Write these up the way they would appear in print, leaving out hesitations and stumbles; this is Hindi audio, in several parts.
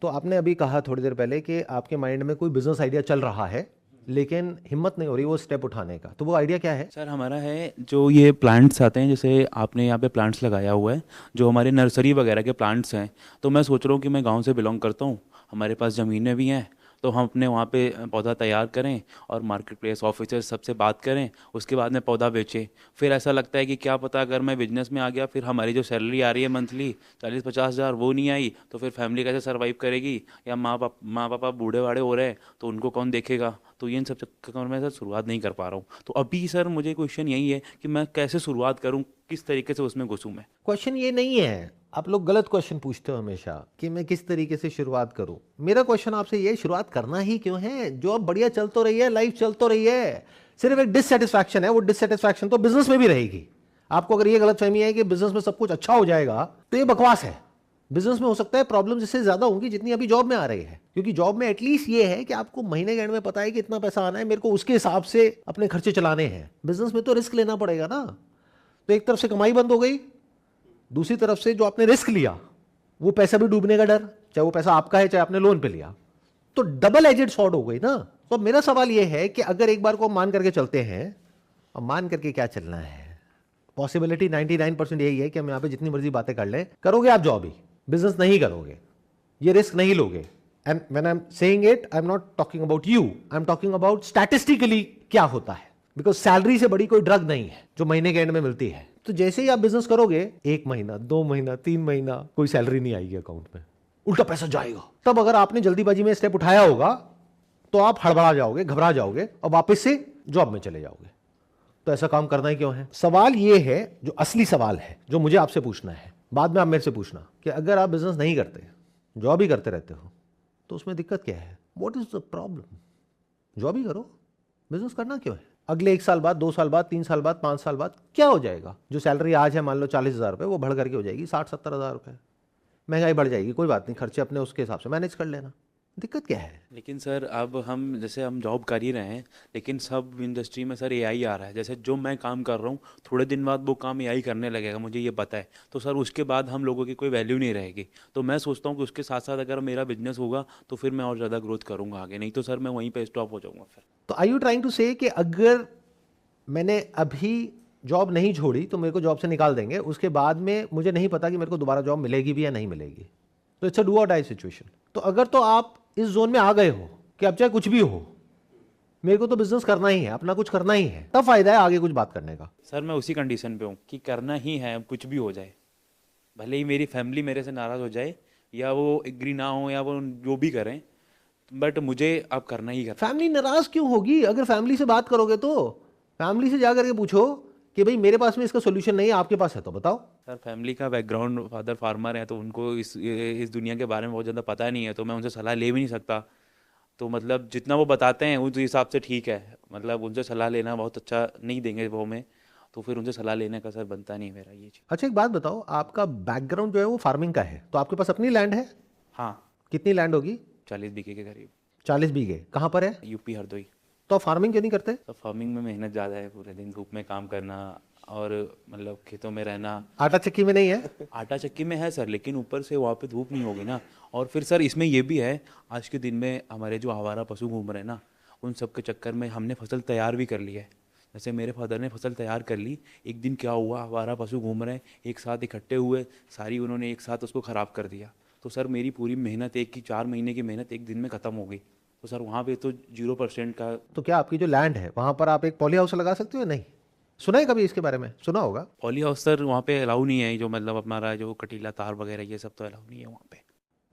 तो आपने अभी कहा थोड़ी देर पहले कि आपके माइंड में कोई बिजनेस आइडिया चल रहा है लेकिन हिम्मत नहीं हो रही वो स्टेप उठाने का, तो वो आइडिया क्या है? सर हमारा है जो ये प्लांट्स आते हैं, जैसे आपने यहाँ पे प्लांट्स लगाया हुआ है, जो हमारे नर्सरी वगैरह के प्लांट्स हैं। तो मैं सोच रहा हूँ कि मैं गांव से बिलोंग करता हूँ, हमारे पास ज़मीनें भी हैं, तो हम अपने वहाँ पे पौधा तैयार करें और मार्केट प्लेस ऑफिसर सबसे बात करें, उसके बाद में पौधा बेचें। फिर ऐसा लगता है कि क्या पता अगर मैं बिजनेस में आ गया, फिर हमारी जो सैलरी आ रही है मंथली 40-50 हज़ार वो नहीं आई, तो फिर फैमिली कैसे सर्वाइव करेगी? या माँ पापा बूढ़े वाड़े हो रहे हैं तो उनको कौन देखेगा? तो ये इन सब चक्कर में सर शुरुआत नहीं कर पा रहा हूँ। तो अभी सर मुझे क्वेश्चन यही है कि मैं कैसे शुरुआत करूँ, किस तरीके से उसमें घुसूँ मैं। क्वेश्चन ये नहीं है, आप लोग गलत क्वेश्चन पूछते हो हमेशा कि मैं किस तरीके से शुरुआत करूं। मेरा क्वेश्चन आपसे ये, शुरुआत करना ही क्यों है? जॉब बढ़िया चल तो रही है, लाइफ चल तो रही है, सिर्फ एक डिससेटिस्फैक्शन है, वो डिससेटिस्फैक्शन तो बिजनेस में भी रहेगी। आपको अगर ये गलतफहमी है कि बिजनेस में सब कुछ अच्छा हो जाएगा तो ये बकवास है। बिजनेस में हो सकता है प्रॉब्लम जिससे ज्यादा होंगी जितनी अभी जॉब में आ रही है, क्योंकि जॉब में एटलीस्ट ये है कि आपको महीने के एंड में पता है कि इतना पैसा आना है, मेरे को उसके हिसाब से अपने खर्चे चलाने हैं। बिजनेस में तो रिस्क लेना पड़ेगा ना। तो एक तरफ से कमाई बंद हो गई, दूसरी तरफ से जो आपने रिस्क लिया वो पैसा भी डूबने का डर, चाहे वो पैसा आपका है चाहे आपने लोन पे लिया, तो डबल एजेड शॉट हो गई ना। तो अब मेरा सवाल ये है कि अगर एक बार को हम मान करके चलते हैं, अब मान करके क्या चलना है? पॉसिबिलिटी 99% यही है कि हम यहां पे जितनी मर्जी बातें कर लें, करोगे आप जॉब ही, बिजनेस नहीं करोगे, ये रिस्क नहीं लोगे। And when I am saying it, I am not talking about you, I am talking about statistically क्या होता है। बिकॉज सैलरी से बड़ी कोई ड्रग नहीं है जो महीने के एंड में मिलती है। तो जैसे ही आप बिजनेस करोगे, 1 महीना 2 महीना 3 महीना कोई सैलरी नहीं आएगी अकाउंट में, उल्टा पैसा जाएगा। तब अगर आपने जल्दीबाजी में स्टेप उठाया होगा तो आप हड़बड़ा जाओगे, घबरा जाओगे और वापस से जॉब में चले जाओगे। तो ऐसा काम करना ही क्यों है? सवाल ये है, जो असली सवाल है जो मुझे आपसे पूछना है, बाद में आप मेरे से पूछना, कि अगर आप बिजनेस नहीं करते, जॉब ही करते रहते हो, तो उसमें दिक्कत क्या है? What is the problem? Job ही करो, बिजनेस करना क्यों है? अगले 1 साल बाद, 2 साल बाद, 3 साल बाद, 5 साल बाद क्या हो जाएगा? जो सैलरी आज है मान लो 40,000 रुपये, वो बढ़ करके हो जाएगी 60-70 हज़ार रुपये। महंगाई बढ़ जाएगी, कोई बात नहीं, खर्चे अपने उसके हिसाब से मैनेज कर लेना। दिक्कत क्या है? लेकिन सर अब हम जैसे हम जॉब कर ही रहे हैं, लेकिन सब इंडस्ट्री में सर एआई आ रहा है। जैसे जो मैं काम कर रहा हूँ, थोड़े दिन बाद वो काम एआई करने लगेगा, मुझे ये पता है। तो सर उसके बाद हम लोगों की कोई वैल्यू नहीं रहेगी। तो मैं सोचता हूँ कि उसके साथ साथ अगर मेरा बिजनेस होगा तो फिर मैं और ज़्यादा ग्रोथ करूँगा आगे, नहीं तो सर मैं वहीं पर स्टॉप हो जाऊँगा फिर। तो आई यू ट्राइंग टू से कि अगर मैंने अभी जॉब नहीं छोड़ी तो मेरे को जॉब से निकाल देंगे, उसके बाद में मुझे नहीं पता कि मेरे को दोबारा जॉब मिलेगी भी या नहीं मिलेगी, तो इट्स अ डू और डाई सिचुएशन। तो अगर तो आप इस जोन में आ गए हो कि अब चाहे कुछ भी हो, मेरे को तो बिजनेस करना ही है, अपना कुछ करना ही है, तब फायदा है आगे कुछ बात करने का। सर मैं उसी कंडीशन पे हूँ कि करना ही है, अब कुछ भी हो जाए, भले ही मेरी फैमिली मेरे से नाराज़ हो जाए या वो एग्री ना हो या वो जो भी करें, बट मुझे अब करना ही करना। फैमिली नाराज क्यों होगी? अगर फैमिली से बात करोगे तो फैमिली से जाकर के पूछो कि भाई मेरे पास में इसका सोल्यूशन नहीं है, आपके पास है तो बताओ। सर फैमिली का बैकग्राउंड, फादर फार्मर है, तो उनको इस दुनिया के बारे में बहुत ज़्यादा पता नहीं है, तो मैं उनसे सलाह ले भी नहीं सकता। तो मतलब जितना वो बताते हैं उस हिसाब से ठीक है, मतलब उनसे सलाह लेना बहुत अच्छा नहीं देंगे वो हमें, तो फिर उनसे सलाह लेने का सर बनता नहीं मेरा ये चीज़। अच्छा एक बात बताओ, आपका बैकग्राउंड जो है वो फार्मिंग का है, तो आपके पास अपनी लैंड है? हाँ। कितनी लैंड होगी? 40 बीघे के करीब। 40 बीघे कहाँ पर है? यूपी हरदोई। तो आप फार्मिंग क्यों नहीं करते? तो फार्मिंग में मेहनत ज़्यादा है, पूरे दिन धूप में काम करना और मतलब खेतों में रहना। आटा चक्की में नहीं है? आटा चक्की में है सर, लेकिन ऊपर से वहाँ पे धूप नहीं होगी ना। और फिर सर इसमें ये भी है, आज के दिन में हमारे जो आवारा पशु घूम रहे हैं ना, उन सब के चक्कर में हमने फसल तैयार भी कर ली है। जैसे मेरे फादर ने फसल तैयार कर ली, एक दिन क्या हुआ, आवारा पशु घूम रहे हैं, एक साथ इकट्ठे हुए, सारी उन्होंने एक साथ उसको ख़राब कर दिया। तो सर मेरी पूरी मेहनत, एक की 4 महीने की मेहनत एक दिन में ख़त्म हो गई। तो सर वहाँ पे तो 0% का। तो क्या आपकी जो लैंड है वहां पर आप एक पॉली हाउस लगा सकते हो? नहीं सुना है कभी इसके बारे में? सुना होगा। पॉली हाउस सर वहाँ पे अलाउ नहीं है, जो मतलब हमारा जो कटीला तार वगैरह ये सब तो अलाउ नहीं है वहाँ पे।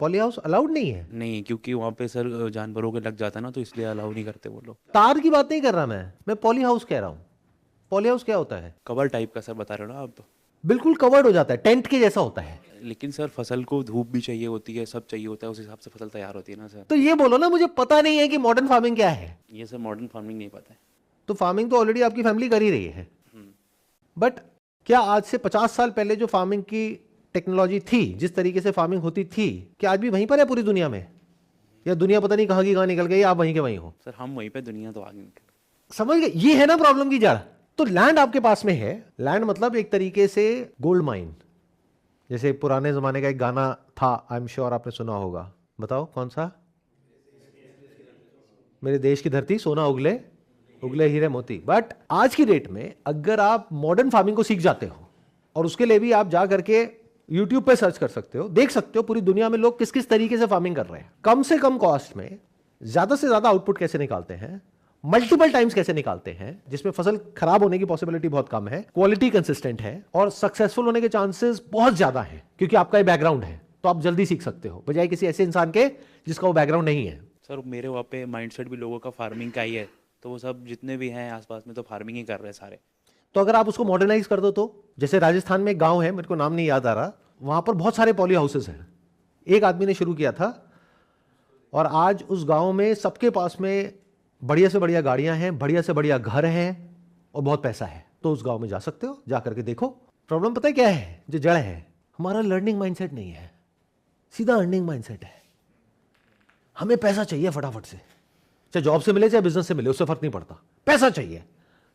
पॉली हाउस अलाउड नहीं है? नहीं, क्योंकि वहाँ पे सर जानवरों के लग जाता है ना, तो इसलिए अलाउ नहीं करते वो लोग। तार की बात नहीं कर रहा मैं पॉली हाउस कह रहा हूँ। पॉली हाउस क्या होता है? कवर टाइप का सर बता रहे हो ना आप? बिल्कुल कवर्ड हो जाता है, टेंट के जैसा होता है। लेकिन सर फसल को धूप भी चाहिए होती है, सब चाहिए होता है, उस हिसाब से फसल तैयार होती है ना सर। तो ये बोलो ना, मुझे पता नहीं है कि मॉडर्न फार्मिंग क्या है। ये सर मॉडर्न फार्मिंग नहीं पता है। तो फार्मिंग तो ऑलरेडी आपकी फैमिली कर ही रही है, हम्म। बट क्या आज से 50 साल पहले जो फार्मिंग की टेक्नोलॉजी थी, जिस तरीके से फार्मिंग होती थी, क्या आज भी वहीं पर है पूरी दुनिया में? या दुनिया पता नहीं कहाँ की कहाँ निकल गई, आप वहीं के वहीं हो? सर हम वहीं पे, दुनिया तो आगे निकल। समझ गए? ये है ना प्रॉब्लम की जड़। तो लैंड आपके पास में है, लैंड मतलब एक तरीके से गोल्ड माइन। जैसे पुराने जमाने का एक गाना था, आई एम श्योर आपने सुना होगा, बताओ कौन सा? मेरे देश की धरती सोना उगले, उगले हीरे मोती। बट आज की डेट में अगर आप मॉडर्न फार्मिंग को सीख जाते हो, और उसके लिए भी आप जा करके यूट्यूब पे सर्च कर सकते हो, देख सकते हो पूरी दुनिया में लोग किस किस तरीके से फार्मिंग कर रहे हैं, कम से कम कॉस्ट में ज्यादा से ज्यादा आउटपुट कैसे निकालते हैं, मल्टीपल टाइम्स कैसे निकालते हैं, जिसमें फसल खराब होने की पॉसिबिलिटी बहुत कम है, क्वालिटी कंसिस्टेंट है, और सक्सेसफुल होने के चांसेस बहुत ज्यादा है, क्योंकि आपका ये बैकग्राउंड है, तो आप जल्दी सीख सकते हो बजाय किसी ऐसे इंसान के जिसका वो बैकग्राउंड नहीं है। सर मेरे वहाँ पे माइंडसेट भी लोगों का फार्मिंग का ही है, तो वो सब जितने भी हैं आसपास में तो फार्मिंग ही कर रहे हैं सारे। तो अगर आप उसको मॉडर्नाइज कर दो, तो जैसे राजस्थान में एक गांव है, मेरे को नाम नहीं याद आ रहा, वहां पर बहुत सारे पॉली हाउसेस हैं, एक आदमी ने शुरू किया था, और आज उस गांव में सबके पास में बढ़िया से बढ़िया गाड़ियां हैं, बढ़िया से बढ़िया घर हैं, और बहुत पैसा है। तो उस गांव में जा सकते हो, जा करके देखो। प्रॉब्लम पता है क्या है, जो जड़ है, हमारा लर्निंग माइंडसेट नहीं है, सीधा अर्निंग माइंडसेट है। हमें पैसा चाहिए फटाफट से, चाहे जॉब से मिले चाहे बिजनेस से मिले, उससे फर्क नहीं पड़ता, पैसा चाहिए।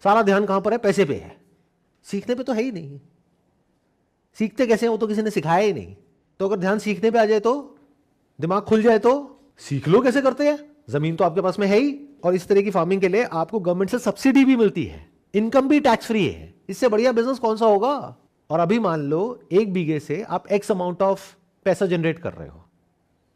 सारा ध्यान कहां पर है? पैसे पे है, सीखने पे तो है ही नहीं। सीखते कैसे हैं वो तो किसी ने सिखाया ही नहीं। तो अगर ध्यान सीखने पे आ जाए, तो दिमाग खुल जाए, तो सीख लो कैसे करते हैं। जमीन तो आपके पास में है ही, और इस तरह की फार्मिंग के लिए आपको गवर्नमेंट से सब्सिडी भी मिलती है, इनकम भी टैक्स फ्री है। इससे बढ़िया बिजनेस कौन सा होगा? और अभी मान लो 1 बीघे से आप एक्स अमाउंट ऑफ पैसा जनरेट कर रहे हो,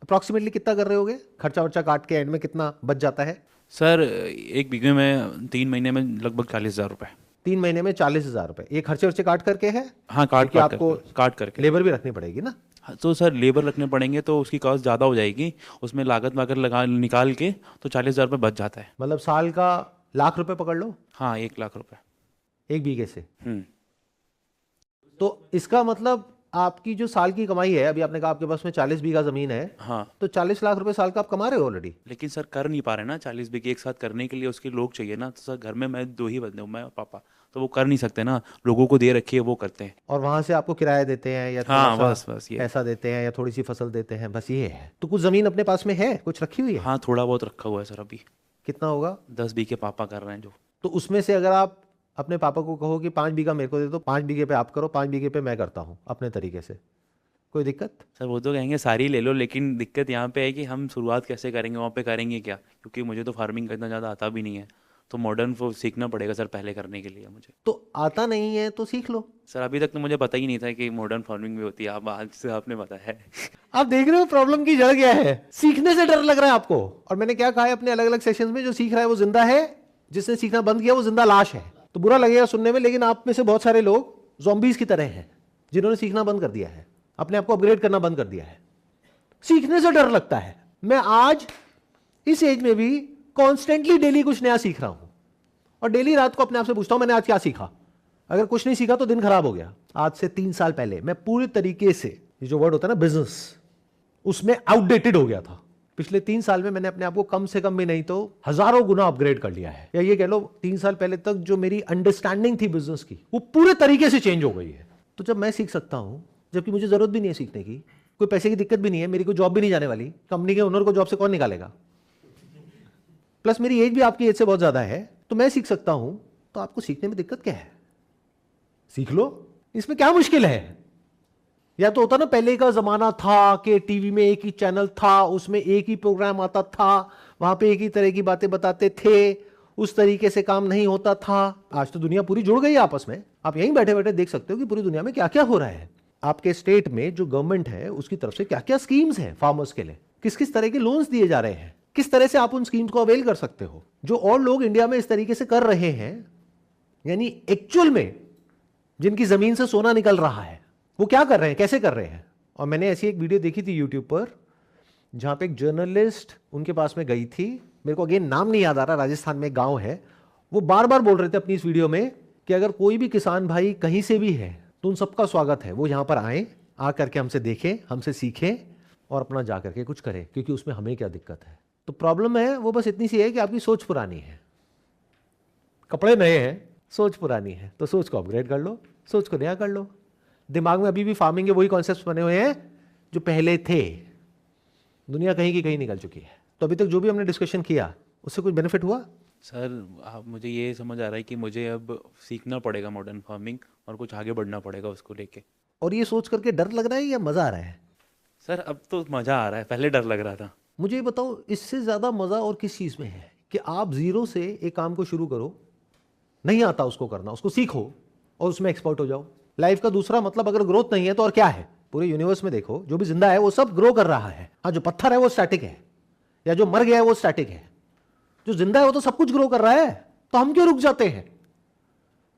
अप्रोक्सीमेटली कितना कर रहे होगे? खर्चा वर्चा काट के एंड में कितना बच जाता है? सर 1 बीघे में 3 महीने में लगभग 40,000 रुपये। 3 महीने में 40,000 रुपए, ये खर्चे वर्चे काट करके है? हाँ, क्योंकि आपको काट करके। लेबर भी रखनी पड़ेगी ना। हाँ, तो सर लेबर रखने पड़ेंगे तो उसकी कॉस्ट ज़्यादा हो जाएगी, उसमें लागत वागत लगा निकाल के तो 40,000 रुपये बच जाता है। मतलब साल का लाख रुपए पकड़ लो हाँ, 1 लाख रुपये। 1 बीघे से। हम्म। तो इसका मतलब आपकी जो साल की कमाई है, अभी आपने कहा आपके पास में 40 बीघा जमीन है, हाँ, तो 40 लाख रुपए साल का आप कमा रहे हो ऑलरेडी। लेकिन सर कर नहीं पा रहे ना 40 बीघे एक साथ करने के लिए, उसके लोग चाहिए ना। तो सर घर में मैं 2 ही बंदे हूँ, मैं और पापा, तो वो कर नहीं सकते ना, लोगों को दे रखी है वो करते हैं। और वहां से आपको किराया देते हैं, या हाँ, थोड़ा बस सा बस ये। पैसा देते हैं, या थोड़ी सी फसल देते हैं, बस ये है। तो कुछ जमीन अपने पास में है, कुछ रखी हुई है? हाँ, थोड़ा बहुत रखा हुआ है सर अभी। कितना होगा? 10 बीघे पापा कर रहे हैं जो। तो उसमें से अगर आप अपने पापा को कहो कि 5 बीघा मेरे को दे दो, 5 बीघे पे आप करो, 5 बीघे पे मैं करता हूँ अपने तरीके से, कोई दिक्कत? सर वो तो कहेंगे सारी ले लो, लेकिन दिक्कत यहाँ पे है कि हम शुरुआत कैसे करेंगे, वहाँ पे करेंगे क्या, क्योंकि मुझे तो फार्मिंग करना ज़्यादा आता भी नहीं है। तो मॉडर्न वो सीखना पड़ेगा सर पहले करने के लिए मुझे। तो आता नहीं है तो सीख लो। सर अभी तक तो मुझे पता ही नहीं था कि मॉडर्न फार्मिंग भी होती है, आप आज से आपने बताया है। आप देख रहे हो प्रॉब्लम की जड़ क्या है? सीखने से डर लग रहा है आपको। और मैंने क्या कहा है अपने अलग अलग सेशंस में, जो सीख रहा है वो जिंदा है, जिसने सीखना बंद किया वो जिंदा लाश है। तो बुरा लगेगा सुनने में, लेकिन आप में से बहुत सारे लोग ज़ॉम्बीज की तरह हैं, जिन्होंने सीखना बंद कर दिया है, अपने आप को अपग्रेड करना बंद कर दिया है। सीखने से डर लगता है। मैं आज इस एज में भी कॉन्स्टेंटली डेली कुछ नया सीख रहा हूं, और डेली रात को अपने आप से पूछता हूं मैंने आज क्या सीखा। अगर कुछ नहीं सीखा तो दिन खराब हो गया। आज से 3 साल पहले मैं पूरी तरीके से, ये जो वर्ड होता है ना बिजनेस, उसमें आउटडेटेड हो गया था। पिछले 3 साल में मैंने अपने आप को कम से कम भी नहीं तो हजारों गुना अपग्रेड कर लिया है। या ये कह लो 3 साल पहले तक जो मेरी अंडरस्टैंडिंग थी बिजनेस की, वो पूरे तरीके से चेंज हो गई है। तो जब मैं सीख सकता हूं, जबकि मुझे जरूरत भी नहीं है सीखने की, कोई पैसे की दिक्कत भी नहीं है, मेरी कोई जॉब भी नहीं जाने वाली, कंपनी के ओनर को जॉब से कौन निकालेगा, प्लस मेरी एज भी आपकी एज से बहुत ज्यादा है, तो मैं सीख सकता हूं, तो आपको सीखने में दिक्कत क्या है? सीख लो, इसमें क्या मुश्किल है? या तो होता ना पहले का जमाना था कि टीवी में एक ही चैनल था, उसमें एक ही प्रोग्राम आता था, वहां पे एक ही तरह की बातें बताते थे, उस तरीके से काम नहीं होता था। आज तो दुनिया पूरी जुड़ गई है आपस में। आप यहीं बैठे बैठे देख सकते हो कि पूरी दुनिया में क्या क्या हो रहा है। आपके स्टेट में जो गवर्नमेंट है उसकी तरफ से क्या क्या स्कीम्स हैं फार्मर्स के लिए, किस किस तरह के लोन्स दिए जा रहे हैं, किस तरह से आप उन स्कीम्स को अवेल कर सकते हो, जो और लोग इंडिया में इस तरीके से कर रहे हैं। यानी एक्चुअल में जिनकी जमीन से सोना निकल रहा है, वो क्या कर रहे हैं, कैसे कर रहे हैं। और मैंने ऐसी एक वीडियो देखी थी यूट्यूब पर, जहां पे एक जर्नलिस्ट उनके पास में गई थी, मेरे को अगेन नाम नहीं याद आ रहा, राजस्थान में गांव है। वो बार बार बोल रहे थे अपनी इस वीडियो में कि अगर कोई भी किसान भाई कहीं से भी है तो उन सबका स्वागत है, वो यहां पर आए, आ करके हमसे देखें, हमसे सीखें और अपना जा करके कुछ करें, क्योंकि उसमें हमें क्या दिक्कत है। तो प्रॉब्लम है वो बस इतनी सी है कि आपकी सोच पुरानी है, कपड़े नए हैं, सोच पुरानी है। तो सोच को अपग्रेड कर लो, सोच को नया कर लो। दिमाग में अभी भी फार्मिंग के वही कॉन्सेप्ट्स बने हुए हैं जो पहले थे। दुनिया कहीं की कहीं निकल चुकी है। तो अभी तक जो भी हमने डिस्कशन किया उससे कुछ बेनिफिट हुआ? सर आप मुझे ये समझ आ रहा है कि मुझे अब सीखना पड़ेगा मॉडर्न फार्मिंग और कुछ आगे बढ़ना पड़ेगा उसको लेके। और ये सोच करके डर लग रहा है या मजा आ रहा है? सर अब तो मज़ा आ रहा है, पहले डर लग रहा था। मुझे ये बताओ, इससे ज़्यादा मज़ा और किस चीज़ में है कि आप ज़ीरो से एक काम को शुरू करो, नहीं आता उसको करना, उसको सीखो और उसमें एक्सपर्ट हो जाओ। लाइफ का दूसरा मतलब अगर ग्रोथ नहीं है तो और क्या है? पूरे यूनिवर्स में देखो, जो भी जिंदा है वो सब ग्रो कर रहा है। हाँ, जो पत्थर है वो स्टैटिक है, या जो मर गया है वो स्टैटिक है। जो जिंदा है वो तो सब कुछ ग्रो कर रहा है, तो हम क्यों रुक जाते हैं?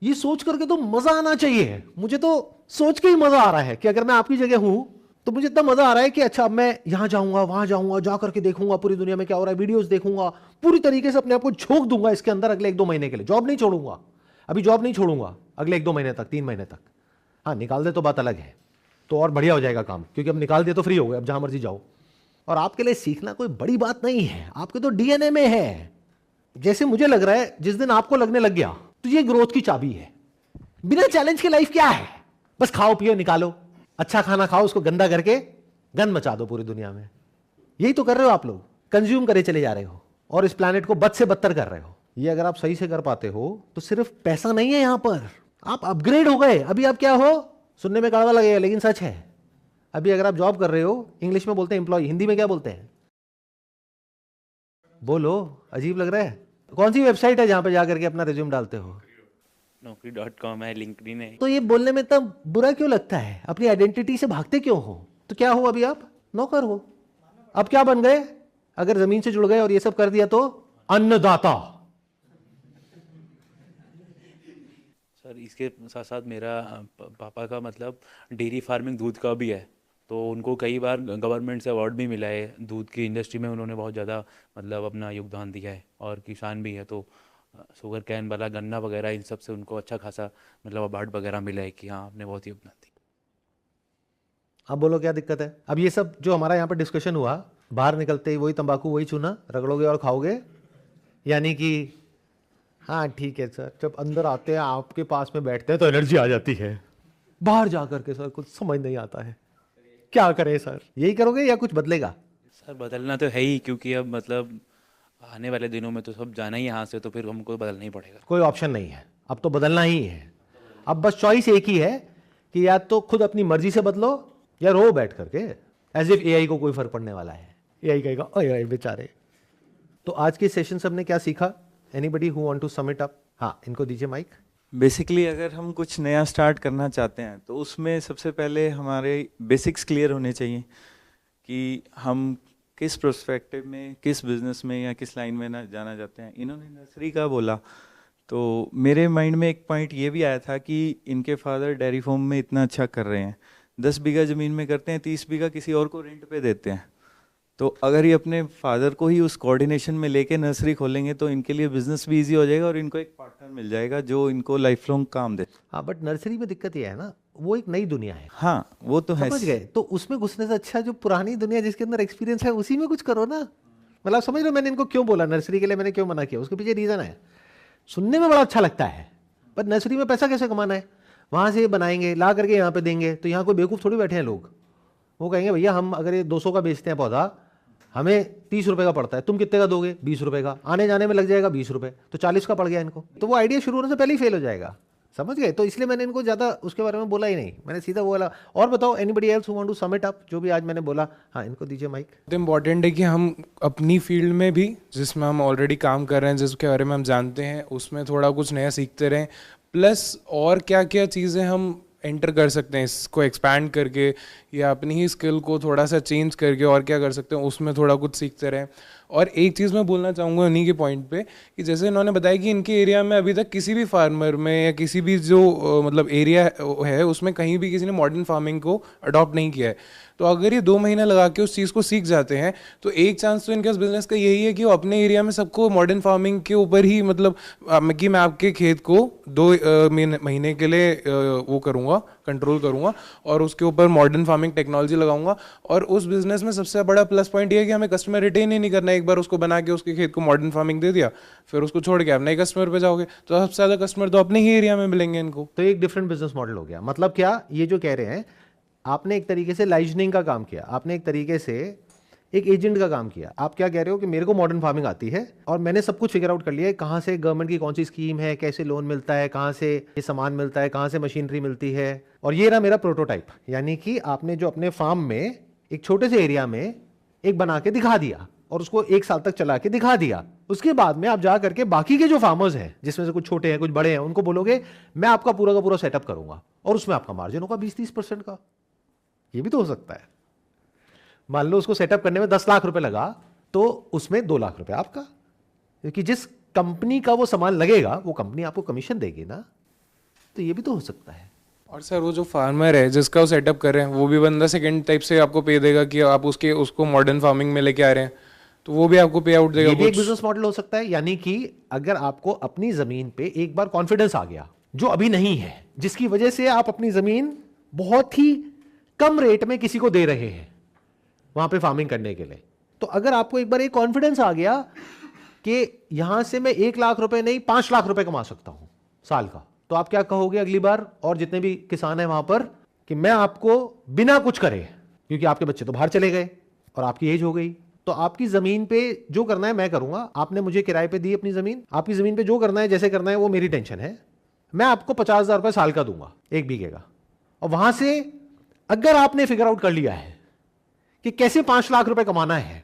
ये सोच करके तो मजा आना चाहिए। मुझे तो सोच के ही मजा आ रहा है कि अगर मैं आपकी जगह हूं तो मुझे इतना मजा आ रहा है कि अच्छा, अब मैं यहां जाऊंगा, वहां जाऊंगा, जा करके देखूंगा पूरी दुनिया में क्या हो रहा है, वीडियोस देखूंगा, पूरी तरीके से अपने आप को झोंक दूंगा इसके अंदर अगले 1-2 महीने के लिए। जॉब नहीं छोड़ूंगा, अभी जॉब नहीं छोड़ूंगा अगले 1-2 महीने तक, 3 महीने तक। हाँ, निकाल दे तो बात अलग है, तो और बढ़िया हो जाएगा काम, क्योंकि अब निकाल दिया तो फ्री हो गए, अब जहां मर्जी जाओ। और आपके लिए सीखना कोई बड़ी बात नहीं है, आपके तो डीएनए में है। जैसे मुझे लग रहा है जिस दिन आपको लगने लग गया तो ये ग्रोथ की चाबी है। बिना चैलेंज की लाइफ क्या है? बस खाओ पियो निकालो, अच्छा खाना खाओ, उसको गंदा करके गंद मचा दो पूरी दुनिया में। यही तो कर रहे हो आप लोग, कंज्यूम करे चले जा रहे हो और इस प्लैनेट को बद से बदतर कर रहे हो। ये अगर आप सही से कर पाते हो तो सिर्फ पैसा नहीं है, यहां पर आप अपग्रेड हो गए। अभी आप क्या हो? सुनने में कड़वा लगेगा लेकिन सच है। अभी अगर आप जॉब कर रहे हो, इंग्लिश में बोलते हैं एम्प्लॉय, हिंदी में क्या बोलते हैं? बोलो, अजीब लग रहा है। कौन सी वेबसाइट है जहां पे जाकर के अपना रिज्यूम डालते हो? Naukri.com है, लिंक्डइन है। तो ये बोलने में इतना बुरा क्यों लगता है? अपनी आइडेंटिटी से भागते क्यों हो? तो क्या हो अभी आप? नौकर हो। अब क्या बन गए? अगर जमीन से जुड़ गए और ये सब कर दिया तो अन्नदाता। सर इसके साथ साथ मेरा पापा का मतलब डेयरी फार्मिंग, दूध का भी है, तो उनको कई बार गवर्नमेंट से अवार्ड भी मिला है। दूध की इंडस्ट्री में उन्होंने बहुत ज़्यादा मतलब अपना योगदान दिया है, और किसान भी है, तो शुगर कैन वाला, गन्ना वगैरह, इन सब से उनको अच्छा खासा मतलब अवार्ड वगैरह मिला है कि हाँ आपने बहुत योगदान दिया। अब बोलो क्या दिक्कत है? अब ये सब जो हमारा यहाँ पर डिस्कशन हुआ, बाहर निकलते ही वही तंबाकू, वही चूना रगड़ोगे और खाओगे, यानी कि हाँ ठीक है सर, जब अंदर आते हैं आपके पास में बैठते हैं तो एनर्जी आ जाती है। बाहर जाकर के सर कुछ समझ नहीं आता है, क्या करें सर? यही करोगे या कुछ बदलेगा? सर बदलना तो है ही, क्योंकि अब मतलब आने वाले दिनों में तो सब जाना ही यहाँ से, तो फिर हमको बदलना ही पड़ेगा। कोई ऑप्शन नहीं है, अब तो बदलना ही है। अब बस चॉइस एक ही है कि या तो खुद अपनी मर्जी से बदलो या रो बैठ करके, एज इफ एआई को कोई फर्क पड़ने वाला है। एआई कहेगा ओए बेचारे। तो आज के सेशन से हमने क्या सीखा? Anybody who want to sum it up? हाँ, इनको दीजिए माइक। बेसिकली अगर हम कुछ नया स्टार्ट करना चाहते हैं तो उसमें सबसे पहले हमारे बेसिक्स क्लियर होने चाहिए कि हम किस प्रोस्पेक्टिव में, किस बिजनेस में या किस लाइन में ना जाना चाहते हैं। इन्होंने नर्सरी का बोला तो मेरे माइंड में एक पॉइंट ये भी आया था कि इनके फादर डेयरी फार्म में इतना अच्छा कर रहे हैं, 10 बीघा ज़मीन में करते हैं, 30 बीघा किसी और को रेंट पे देते हैं। तो अगर ये अपने फादर को ही उस कोऑर्डिनेशन में लेके नर्सरी खोलेंगे तो इनके लिए बिजनेस भी इजी हो जाएगा और इनको एक पार्टनर मिल जाएगा जो इनको लाइफ लॉन्ग काम दे। हाँ, बट नर्सरी में दिक्कत ये है ना, वो एक नई दुनिया है। हाँ वो तो है। समझ गए? तो उसमें घुसने से अच्छा जो पुरानी दुनिया जिसके अंदर एक्सपीरियंस है उसी में कुछ करो ना। मतलब समझ लो मैंने इनको क्यों बोला नर्सरी के लिए, मैंने क्यों मना किया, उसके पीछे रीजन है। सुनने में बड़ा अच्छा लगता है, पर नर्सरी में पैसा कैसे कमाना है? वहां से बनाएंगे, ला करके यहाँ पे देंगे, तो यहाँ कोई बेवकूफ़ थोड़ी बैठे हैं लोग। वो कहेंगे भैया हम अगर ये 200 का बेचते हैं पौधा, हमें 30 रुपए का पड़ता है, तुम कितने का दोगे? 20 रुपए का। आने जाने में लग जाएगा 20 रुपए, तो 40 का पड़ गया इनको। तो वो आइडिया शुरू होने से पहले ही फेल हो जाएगा। समझ गए? तो इसलिए मैंने इनको ज़्यादा उसके बारे में बोला ही नहीं, मैंने सीधा बोला। और बताओ anybody else who want to sum it up, जो भी आज मैंने बोला। हाँ, इनको दीजिए माइक। इम्पॉर्टेंट है कि हम अपनी फील्ड में भी, जिसमें हम ऑलरेडी काम कर रहे हैं, जिसके बारे में हम जानते हैं, उसमें थोड़ा कुछ नया सीखते रहें। प्लस और क्या क्या चीज़ें हम एंटर कर सकते हैं इसको एक्सपैंड करके, या अपनी ही स्किल को थोड़ा सा चेंज करके और क्या कर सकते हैं उसमें थोड़ा कुछ सीखते रहें। और एक चीज़ मैं बोलना चाहूँगा उन्हीं के पॉइंट पे कि जैसे इन्होंने बताया कि इनके एरिया में अभी तक किसी भी फार्मर में या किसी भी जो मतलब एरिया है उसमें कहीं भी किसी ने मॉडर्न फार्मिंग को अडॉप्ट नहीं किया है। तो अगर ये 2 महीना लगा के उस चीज़ को सीख जाते हैं तो एक चांस तो इनके बिजनेस का यही है कि वो अपने एरिया में सबको मॉडर्न फार्मिंग के ऊपर ही मतलब कि मैं आपके खेत को 2 महीने के लिए वो करूँगा, कंट्रोल करूँगा और उसके ऊपर मॉडर्न फार्मिंग टेक्नोलॉजी लगाऊंगा। और उस बिजनेस में सबसे बड़ा प्लस पॉइंट ये है कि हमें कस्टमर रिटेन ही नहीं करना है। एक बार उसको बना के उसके खेत को मॉडर्न फार्मिंग दे दिया, फिर उसको छोड़ के आप नए कस्टमर पे जाओगे, तो सबसे ज़्यादा कस्टमर तो अपने ही एरिया में मिलेंगे इनको। तो एक डिफरेंट बिजनेस मॉडल हो गया। मतलब क्या, ये जो कह रहे हैं, आपने एक तरीके से लाइजनिंग का काम किया, आपने एक तरीके से एक एजेंट का काम किया। आप क्या कह रहे हो कि मेरे को मॉडर्न फार्मिंग आती है और मैंने सब कुछ फिगर आउट कर लिया है, कहाँ से गवर्नमेंट की कौन सी स्कीम है, कैसे लोन मिलता है, कहाँ से ये सामान मिलता है, कहाँ से मशीनरी मिलती है, और ये रहा मेरा प्रोटोटाइप। यानी कि आपने जो अपने फार्म में एक छोटे से एरिया में एक बना के दिखा दिया और उसको 1 साल तक चला के दिखा दिया, उसके बाद में आप जा करके बाकी के जो फार्मर्स हैं, जिसमें से कुछ छोटे हैं कुछ बड़े हैं, उनको बोलोगे मैं आपका पूरा का पूरा सेटअप करूंगा और उसमें आपका मार्जिन होगा 20-30% का। ये भी तो हो सकता है। मान लो उसको सेटअप करने में 10 लाख रुपए लगा तो उसमें 2 लाख रुपए आपका, क्योंकि जिस कंपनी का वो सामान लगेगा वो कंपनी आपको कमीशन देगी ना। तो ये भी तो हो सकता है। और सर वो जो फार्मर है जिसका वो सेटअप कर रहे हैं वो भी बंदा सेकंड टाइप से आपको पे देगा कि आप उसको मॉडर्न फार्मिंग में लेके आ रहे हैं, तो वो भी आपको पे आउट देगा। ये भी एक कुछ बिजनेस मॉडल हो सकता है। यानी कि अगर आपको अपनी जमीन पे एक बार कॉन्फिडेंस आ गया, जो अभी नहीं है, जिसकी वजह से आप अपनी जमीन बहुत ही कम रेट में किसी को दे रहे हैं वहां पे फार्मिंग करने के लिए, तो अगर आपको एक बार एक कॉन्फिडेंस आ गया कि यहां से मैं 1 लाख रुपए नहीं 5 लाख रुपए कमा सकता हूं साल का, तो आप क्या कहोगे अगली बार, और जितने भी किसान हैं वहां पर, कि मैं आपको बिना कुछ करे, क्योंकि आपके बच्चे तो बाहर चले गए और आपकी एज हो गई, तो आपकी जमीन पे जो करना है मैं करूंगा, आपने मुझे किराए पे दी अपनी जमीन, आपकी जमीन पे जो करना है जैसे करना है वो मेरी टेंशन है, मैं आपको 50,000 रुपए साल का दूंगा 1 बीघे का। और वहां से अगर आपने फिगर आउट कर लिया है कि कैसे 5 लाख रुपए कमाना है,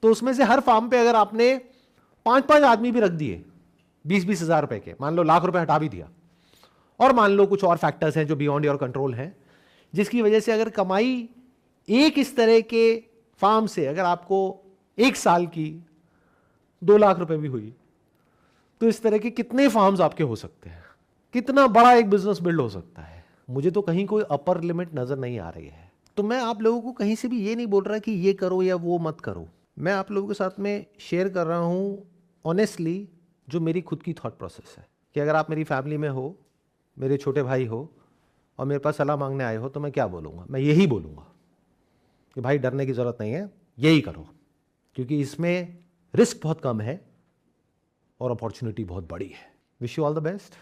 तो उसमें से हर फार्म पे अगर आपने 5-5 आदमी भी रख दिए 20-20 हजार रुपए के, मान लो लाख रुपए हटा भी दिया, और मान लो कुछ और फैक्टर्स हैं जो बियॉन्ड योर कंट्रोल हैं, जिसकी वजह से अगर कमाई एक इस तरह के फार्म से अगर आपको 1 साल की 2 लाख रुपए भी हुई, तो इस तरह के कितने फार्म्स आपके हो सकते हैं, कितना बड़ा एक बिजनेस बिल्ड हो सकता है। मुझे तो कहीं कोई अपर लिमिट नजर नहीं आ रही है। तो मैं आप लोगों को कहीं से भी ये नहीं बोल रहा कि ये करो या वो मत करो, मैं आप लोगों के साथ में शेयर कर रहा हूं ऑनेस्टली जो मेरी खुद की थॉट प्रोसेस है, कि अगर आप मेरी फैमिली में हो, मेरे छोटे भाई हो और मेरे पास सलाह मांगने आए हो, तो मैं क्या बोलूँगा, मैं यही बोलूँगा कि भाई डरने की ज़रूरत नहीं है, यही करो, क्योंकि इसमें रिस्क बहुत कम है और अपॉर्चुनिटी बहुत बड़ी है। Wish you all the best.